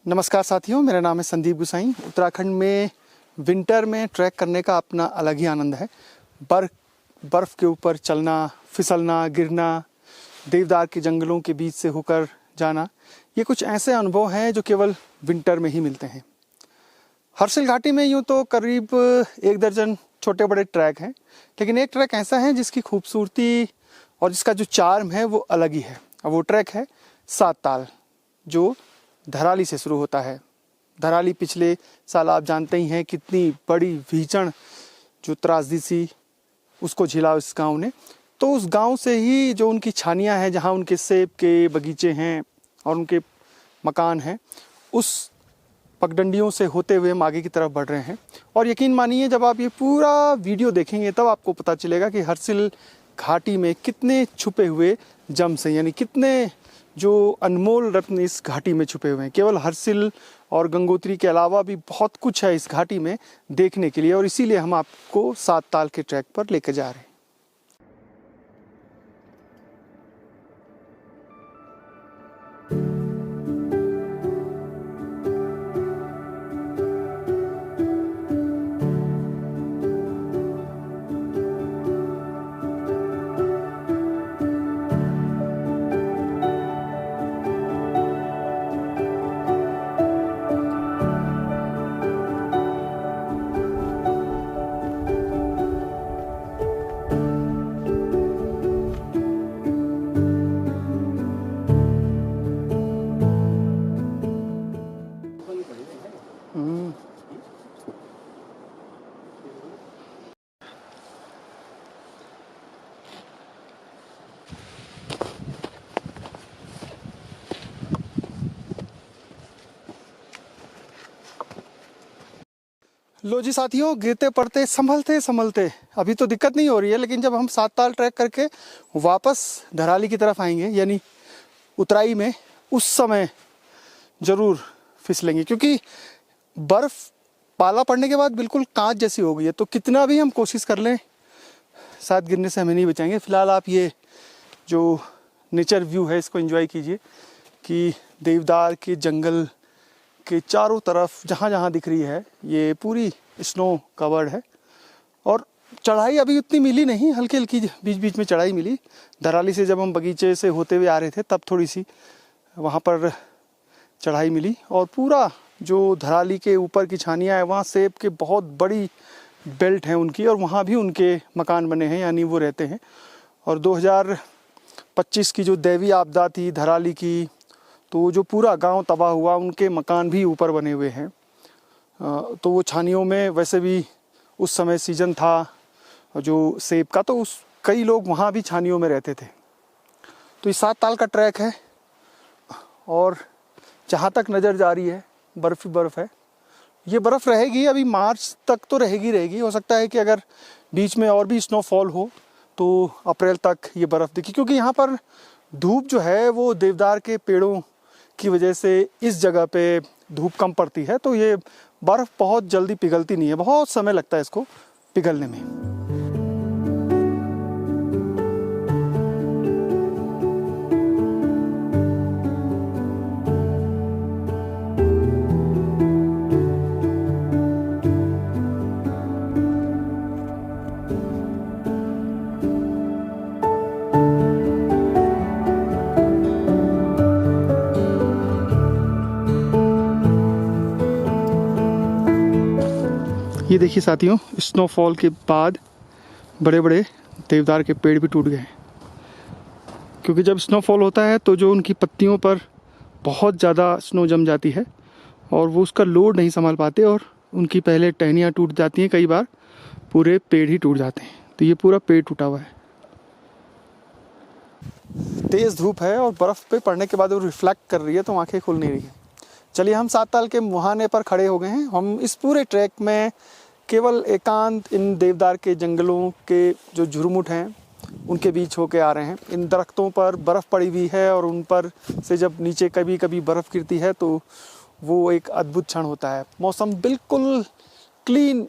नमस्कार साथियों, मेरा नाम है संदीप गुसाई। उत्तराखंड में विंटर में ट्रैक करने का अपना अलग ही आनंद है। बर्फ़ के ऊपर चलना, फिसलना, गिरना, देवदार के जंगलों के बीच से होकर जाना, ये कुछ ऐसे अनुभव हैं जो केवल विंटर में ही मिलते हैं। हर्षिल घाटी में यूँ तो करीब 1 दर्जन छोटे बड़े ट्रैक हैं, लेकिन एक ट्रैक ऐसा है जिसकी खूबसूरती और जिसका जो चार्म है वो अलग ही है। और वो ट्रैक है 7 ताल, जो धराली से शुरू होता है। धराली पिछले साल आप जानते ही हैं कितनी बड़ी भीषण जो त्रासदी सी उसको झेला उस गांव ने। तो उस गांव से ही जो उनकी छानियां हैं, जहां उनके सेब के बगीचे हैं और उनके मकान हैं, उस पगडंडियों से होते हुए हम आगे की तरफ बढ़ रहे हैं। और यकीन मानिए, जब आप ये पूरा वीडियो देखेंगे तब आपको पता चलेगा कि हर्षिल घाटी में कितने छुपे हुए जम्स हैं, यानी कितने जो अनमोल रत्न इस घाटी में छुपे हुए हैं। केवल हर्षिल और गंगोत्री के अलावा भी बहुत कुछ है इस घाटी में देखने के लिए, और इसीलिए हम आपको 7 ताल के ट्रैक पर लेकर जा रहे हैं। लो जी साथियों, गिरते पड़ते संभलते संभलते अभी तो दिक्कत नहीं हो रही है, लेकिन जब हम 7 ताल ट्रैक करके वापस धराली की तरफ आएंगे, यानी उतराई में, उस समय ज़रूर फिसलेंगे, क्योंकि बर्फ़ पाला पड़ने के बाद बिल्कुल कांच जैसी हो गई है। तो कितना भी हम कोशिश कर लें, शायद गिरने से हमें नहीं बचाएंगे। फ़िलहाल आप ये जो नेचर व्यू है इसको एंजॉय कीजिए कि देवदार के जंगल के चारों तरफ जहाँ जहाँ दिख रही है ये पूरी स्नो कवर्ड है। और चढ़ाई अभी उतनी मिली नहीं, हल्की हल्की बीच बीच में चढ़ाई मिली। धराली से जब हम बगीचे से होते हुए आ रहे थे तब थोड़ी सी वहाँ पर चढ़ाई मिली। और पूरा जो धराली के ऊपर की छानियाँ हैं, वहाँ सेब के बहुत बड़ी बेल्ट हैं उनकी, और वहाँ भी उनके मकान बने हैं, यानी वो रहते हैं। और 2025 की जो दैवीय आपदा थी धराली की, तो जो पूरा गांव तबाह हुआ, उनके मकान भी ऊपर बने हुए हैं। तो वो छानियों में वैसे भी उस समय सीज़न था जो सेब का, तो कई लोग वहाँ भी छानियों में रहते थे। तो ये 7 ताल का ट्रैक है, और जहाँ तक नज़र जा रही है बर्फ़ ही बर्फ़ है। ये बर्फ़ रहेगी अभी मार्च तक, तो रहेगी। हो सकता है कि अगर बीच में और भी स्नोफॉल हो तो अप्रैल तक ये बर्फ़ दिखी, क्योंकि यहाँ पर धूप जो है वो देवदार के पेड़ों की वजह से इस जगह पे धूप कम पड़ती है, तो ये बर्फ़ बहुत जल्दी पिघलती नहीं है, बहुत समय लगता है इसको पिघलने में। ये देखिए साथियों, स्नोफॉल के बाद बड़े बड़े देवदार के पेड़ भी टूट गए, क्योंकि जब स्नोफॉल होता है तो जो उनकी पत्तियों पर बहुत ज़्यादा स्नो जम जाती है और वो उसका लोड नहीं संभाल पाते, और उनकी पहले टहनियाँ टूट जाती हैं, कई बार पूरे पेड़ ही टूट जाते हैं। तो ये पूरा पेड़ टूटा हुआ है। तेज़ धूप है और बर्फ़ पे पड़ने के बाद वो रिफ्लेक्ट कर रही है, तो आँखें खुल नहीं रही है। चलिए, हम 7 ताल के मुहाने पर खड़े हो गए हैं। हम इस पूरे ट्रैक में केवल एकांत इन देवदार के जंगलों के जो झुरमुट हैं उनके बीच होके आ रहे हैं। इन दरख्तों पर बर्फ़ पड़ी हुई है, और उन पर से जब नीचे कभी कभी बर्फ़ गिरती है तो वो एक अद्भुत क्षण होता है। मौसम बिल्कुल क्लीन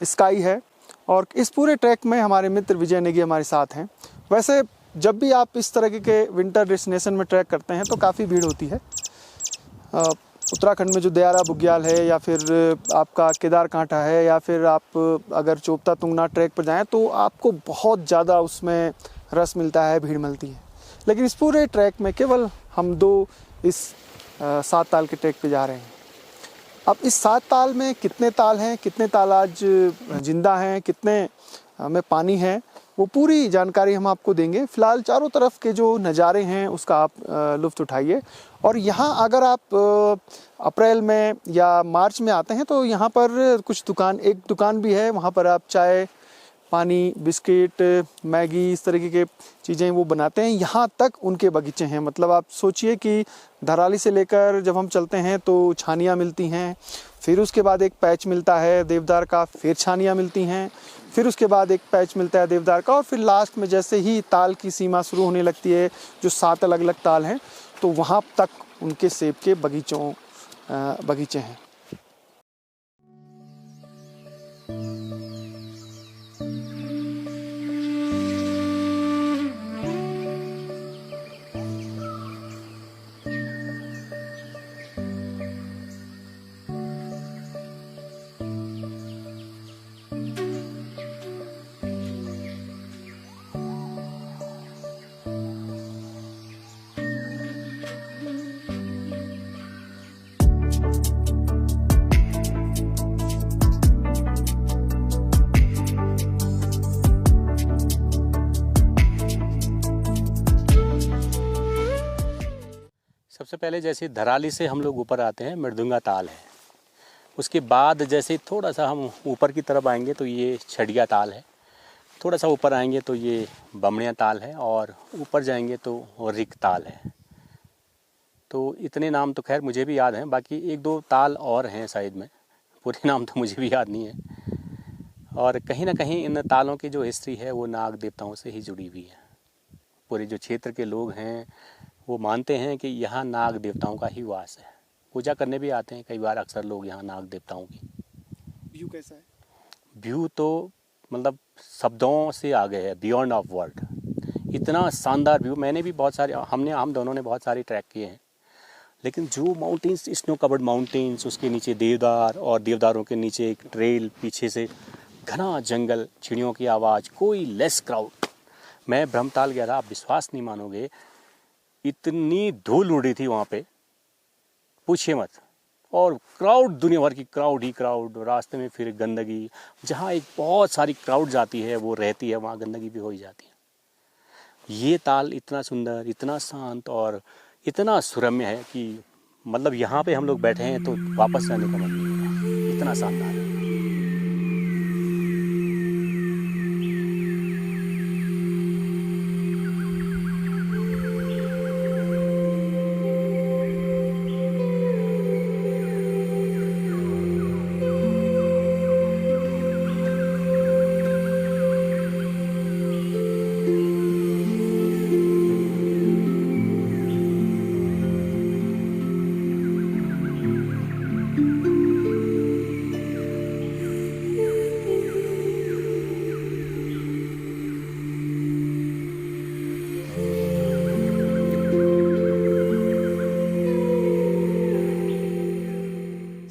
स्काई है, और इस पूरे ट्रैक में हमारे मित्र विजय नेगी हमारे साथ हैं। वैसे जब भी आप इस तरह के विंटर डेस्टिनेशन में ट्रैक करते हैं तो काफ़ी भीड़ होती है। उत्तराखंड में जो दयारा बुग्याल है या फिर आपका केदारकांठा है या फिर आप अगर चोपता तुंगनाथ ट्रैक पर जाएं तो आपको बहुत ज़्यादा उसमें रस मिलता है, भीड़ मिलती है। लेकिन इस पूरे ट्रैक में केवल हम 2 इस 7 ताल के ट्रैक पे जा रहे हैं। अब इस 7 ताल में कितने ताल हैं, कितने ताल आज जिंदा हैं, कितने में पानी है, वो पूरी जानकारी हम आपको देंगे। फ़िलहाल चारों तरफ के जो नज़ारे हैं उसका आप लुत्फ़ उठाइए। और यहाँ अगर आप अप्रैल में या मार्च में आते हैं तो यहाँ पर कुछ एक दुकान भी है, वहाँ पर आप चाय, पानी, बिस्किट, मैगी इस तरीके के चीज़ें वो बनाते हैं। यहाँ तक उनके बगीचे हैं। मतलब आप सोचिए कि धराली से लेकर जब हम चलते हैं तो छानियाँ मिलती हैं, फिर उसके बाद एक पैच मिलता है देवदार का, फिर छानियाँ मिलती हैं, फिर उसके बाद एक पैच मिलता है देवदार का, और फिर लास्ट में जैसे ही ताल की सीमा शुरू होने लगती है, जो 7 अलग अलग ताल हैं, तो वहाँ तक उनके सेब के बगीचे हैं। सबसे पहले जैसे धराली से हम लोग ऊपर आते हैं, मृदुंगा ताल है। उसके बाद जैसे थोड़ा सा हम ऊपर की तरफ आएंगे तो ये छड़िया ताल है। थोड़ा सा ऊपर आएंगे तो ये बमणिया ताल है, और ऊपर जाएंगे तो रिक ताल है। तो इतने नाम तो खैर मुझे भी याद हैं, बाकी 1-2 ताल और हैं शायद में, पूरे नाम तो मुझे भी याद नहीं है। और कहीं ना कहीं इन तालों की जो हिस्ट्री है वो नाग देवताओं से ही जुड़ी हुई है। पूरे जो क्षेत्र के लोग हैं वो मानते हैं कि यहाँ नाग देवताओं का ही वास है। पूजा करने भी आते हैं कई बार अक्सर लोग यहाँ नाग देवताओं की। व्यू कैसा है? व्यू तो मतलब शब्दों से आगे है, बियॉन्ड ऑफ वर्ड। इतना शानदार व्यू। मैंने भी बहुत सारे हम दोनों ने बहुत सारे ट्रैक किए हैं, लेकिन जो माउंटेन्स, स्नो कवर्ड माउंटेन्स, उसके नीचे देवदार और देवदारों के नीचे एक ट्रेल, पीछे से घना जंगल, चिड़ियों की आवाज़, कोई लेस क्राउड। मैं ब्रह्मताल गया था, आप विश्वास नहीं मानोगे, इतनी धूल उड़ रही थी वहाँ पे, पूछिए मत। और क्राउड, दुनिया भर की क्राउड ही क्राउड। रास्ते में फिर गंदगी, जहाँ एक बहुत सारी क्राउड जाती है वो रहती है, वहाँ गंदगी भी हो ही जाती है। ये ताल इतना सुंदर, इतना शांत और इतना सुरम्य है कि मतलब यहाँ पे हम लोग बैठे हैं तो वापस जाने का मन नहीं हो रहा, इतना शानदार है।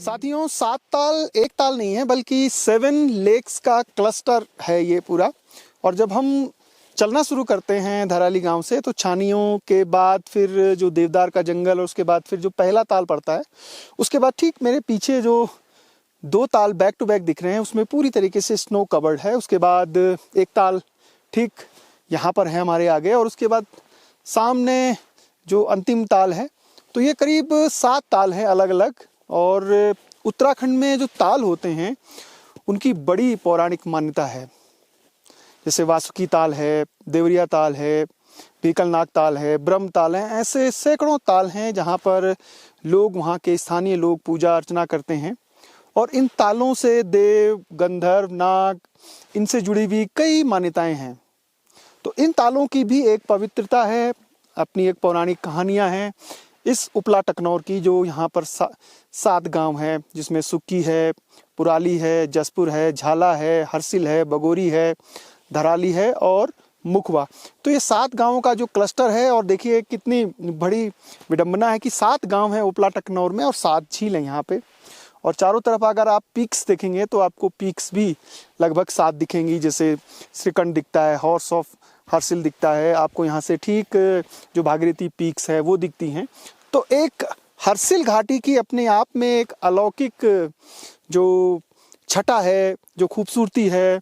साथियों, 7 ताल एक ताल नहीं है बल्कि 7 लेक्स का क्लस्टर है ये पूरा। और जब हम चलना शुरू करते हैं धराली गांव से तो छानियों के बाद फिर जो देवदार का जंगल और उसके बाद फिर जो पहला ताल पड़ता है, उसके बाद ठीक मेरे पीछे जो 2 ताल बैक टू बैक दिख रहे हैं उसमें पूरी तरीके से स्नो कवर्ड है। उसके बाद एक ताल ठीक यहाँ पर है हमारे आगे, और उसके बाद सामने जो अंतिम ताल है। तो ये करीब 7 ताल हैं अलग अलग। और उत्तराखंड में जो ताल होते हैं उनकी बड़ी पौराणिक मान्यता है। जैसे वासुकी ताल है, देवरिया ताल है, भीकलनाग ताल है, ब्रह्म ताल है, ऐसे सैकड़ों ताल हैं जहाँ पर लोग, वहाँ के स्थानीय लोग पूजा अर्चना करते हैं। और इन तालों से देव, गंधर्व, नाग, इनसे जुड़ी हुई कई मान्यताएं हैं। तो इन तालों की भी एक पवित्रता है, अपनी एक पौराणिक कहानियाँ हैं। इस उपला टकनौर की जो यहाँ पर 7 गांव है, जिसमें सुक्की है, पुराली है, जसपुर है, झाला है, हरसिल है, बगोरी है, धराली है और मुखवा। तो ये 7 गांवों का जो क्लस्टर है, और देखिए कितनी बड़ी विडंबना है कि 7 गांव हैं उपला टकनौर में और 7 झील हैं यहाँ पे। और चारों तरफ अगर आप पीक्स देखेंगे तो आपको पीक्स भी लगभग 7 दिखेंगी, जैसे श्रीकंठ दिखता है, हॉर्स ऑफ हर्सिल दिखता है आपको यहाँ से, ठीक जो भागीरथी पीक्स है वो दिखती हैं। तो एक हर्सिल घाटी की अपने आप में एक अलौकिक जो छटा है, जो खूबसूरती है,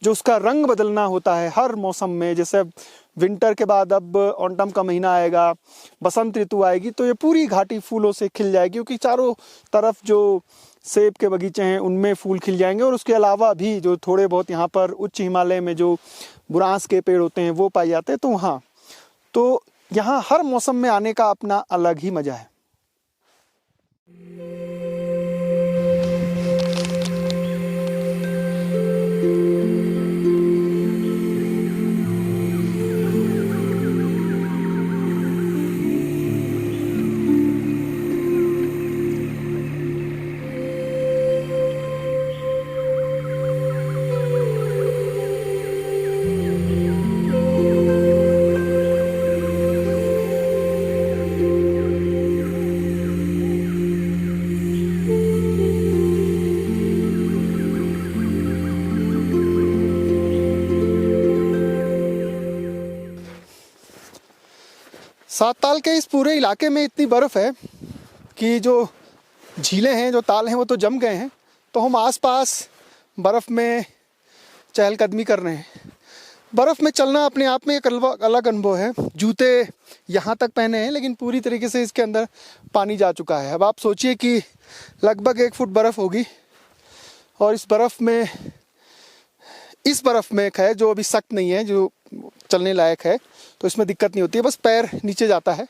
जो उसका रंग बदलना होता है हर मौसम में, जैसे अब विंटर के बाद अब ऑटम का महीना आएगा, बसंत ऋतु आएगी, तो ये पूरी घाटी फूलों से खिल जाएगी, क्योंकि चारों तरफ जो सेब के बगीचे हैं उनमें फूल खिल जाएंगे। और उसके अलावा भी जो थोड़े बहुत यहाँ पर उच्च हिमालय में जो बुरांस के पेड़ होते हैं वो पाए जाते हैं। तो वहाँ तो यहाँ हर मौसम में आने का अपना अलग ही मज़ा है। सात ताल के इस पूरे इलाके में इतनी बर्फ़ है कि जो झीलें हैं, जो ताल हैं, वो तो जम गए हैं। तो हम आसपास बर्फ़ में चहलकदमी कर रहे हैं। बर्फ़ में चलना अपने आप में एक अलग अनुभव है। जूते यहाँ तक पहने हैं लेकिन पूरी तरीके से इसके अंदर पानी जा चुका है। अब आप सोचिए कि लगभग 1 फुट बर्फ़ होगी, और इस बर्फ़ में खैर जो अभी सख्त नहीं है, जो चलने लायक है, तो इसमें दिक्कत नहीं होती है, बस पैर नीचे जाता है।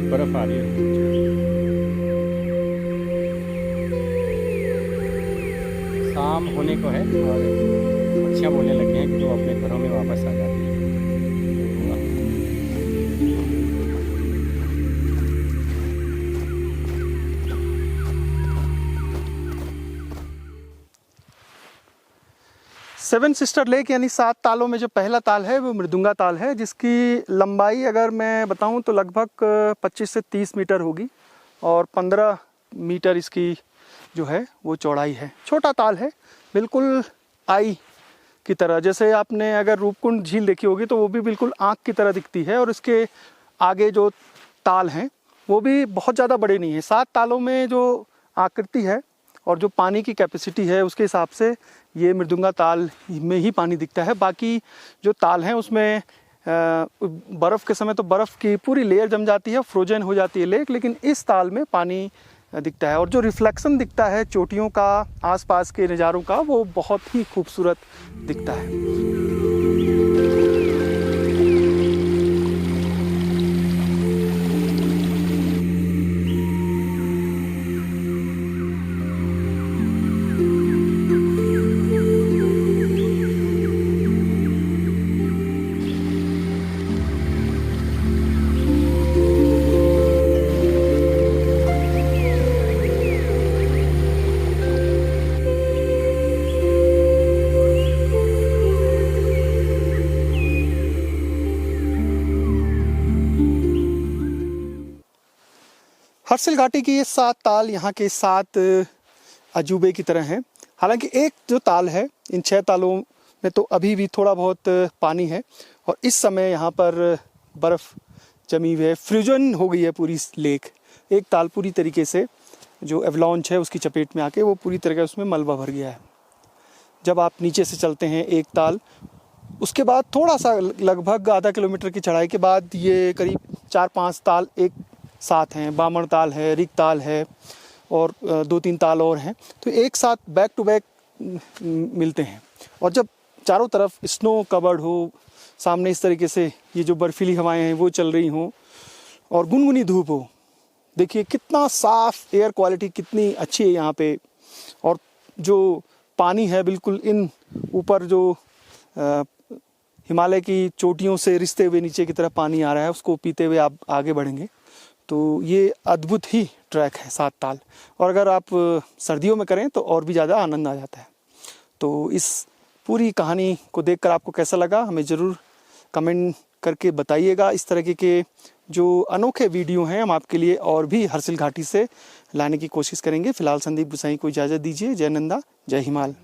बर्फ आ रही है, शाम होने को है और पक्षियाँ बोलने लगे हैं कि वो अपने घरों में वापस आ जाती हैं। सेवन सिस्टर लेक यानी 7 तालों में जो पहला ताल है वो मृदुंगा ताल है, जिसकी लंबाई अगर मैं बताऊं तो लगभग 25 से 30 मीटर होगी, और 15 मीटर इसकी जो है वो चौड़ाई है। छोटा ताल है, बिल्कुल आई की तरह। जैसे आपने अगर रूपकुंड झील देखी होगी तो वो भी बिल्कुल आँख की तरह दिखती है, और इसके आगे जो ताल हैं वो भी बहुत ज़्यादा बड़े नहीं हैं। 7 तालों में जो आकृति है और जो पानी की कैपेसिटी है उसके हिसाब से ये मृदुंगा ताल में ही पानी दिखता है। बाकी जो ताल हैं उसमें बर्फ़ के समय तो बर्फ़ की पूरी लेयर जम जाती है, फ्रोजन हो जाती है लेक, लेकिन इस ताल में पानी दिखता है, और जो रिफ्लेक्शन दिखता है चोटियों का, आसपास के नज़ारों का, वो बहुत ही खूबसूरत दिखता है। हर्सिल घाटी की ये 7 ताल यहाँ के 7 अजूबे की तरह हैं। हालांकि एक जो ताल है, इन 6 तालों में तो अभी भी थोड़ा बहुत पानी है, और इस समय यहाँ पर बर्फ़ जमी हुई है, फ्यूजन हो गई है पूरी लेक। एक ताल पूरी तरीके से जो एवलॉन्च है उसकी चपेट में आके वो पूरी तरह उसमें मलबा भर गया है। जब आप नीचे से चलते हैं एक ताल, उसके बाद थोड़ा सा लगभग आधा किलोमीटर की चढ़ाई के बाद ये करीब 4-5 ताल एक साथ हैं। बामण ताल है, रिक ताल है, और 2-3 ताल और हैं। तो एक साथ बैक टू बैक मिलते हैं, और जब चारों तरफ स्नो कवर्ड हो, सामने इस तरीके से ये जो बर्फीली हवाएं हैं वो चल रही हों, और गुनगुनी धूप हो, देखिए कितना साफ एयर क्वालिटी कितनी अच्छी है यहाँ पे। और जो पानी है बिल्कुल इन ऊपर जो हिमालय की चोटियों से रिसते हुए नीचे की तरफ पानी आ रहा है, उसको पीते हुए आप आगे बढ़ेंगे। तो ये अद्भुत ही ट्रैक है 7 ताल, और अगर आप सर्दियों में करें तो और भी ज़्यादा आनंद आ जाता है। तो इस पूरी कहानी को देखकर आपको कैसा लगा हमें ज़रूर कमेंट करके बताइएगा। इस तरह के जो अनोखे वीडियो हैं हम आपके लिए और भी हर्षिल घाटी से लाने की कोशिश करेंगे। फिलहाल संदीप गुसाई को इजाज़त दीजिए। जय नंदा, जय हिमाल।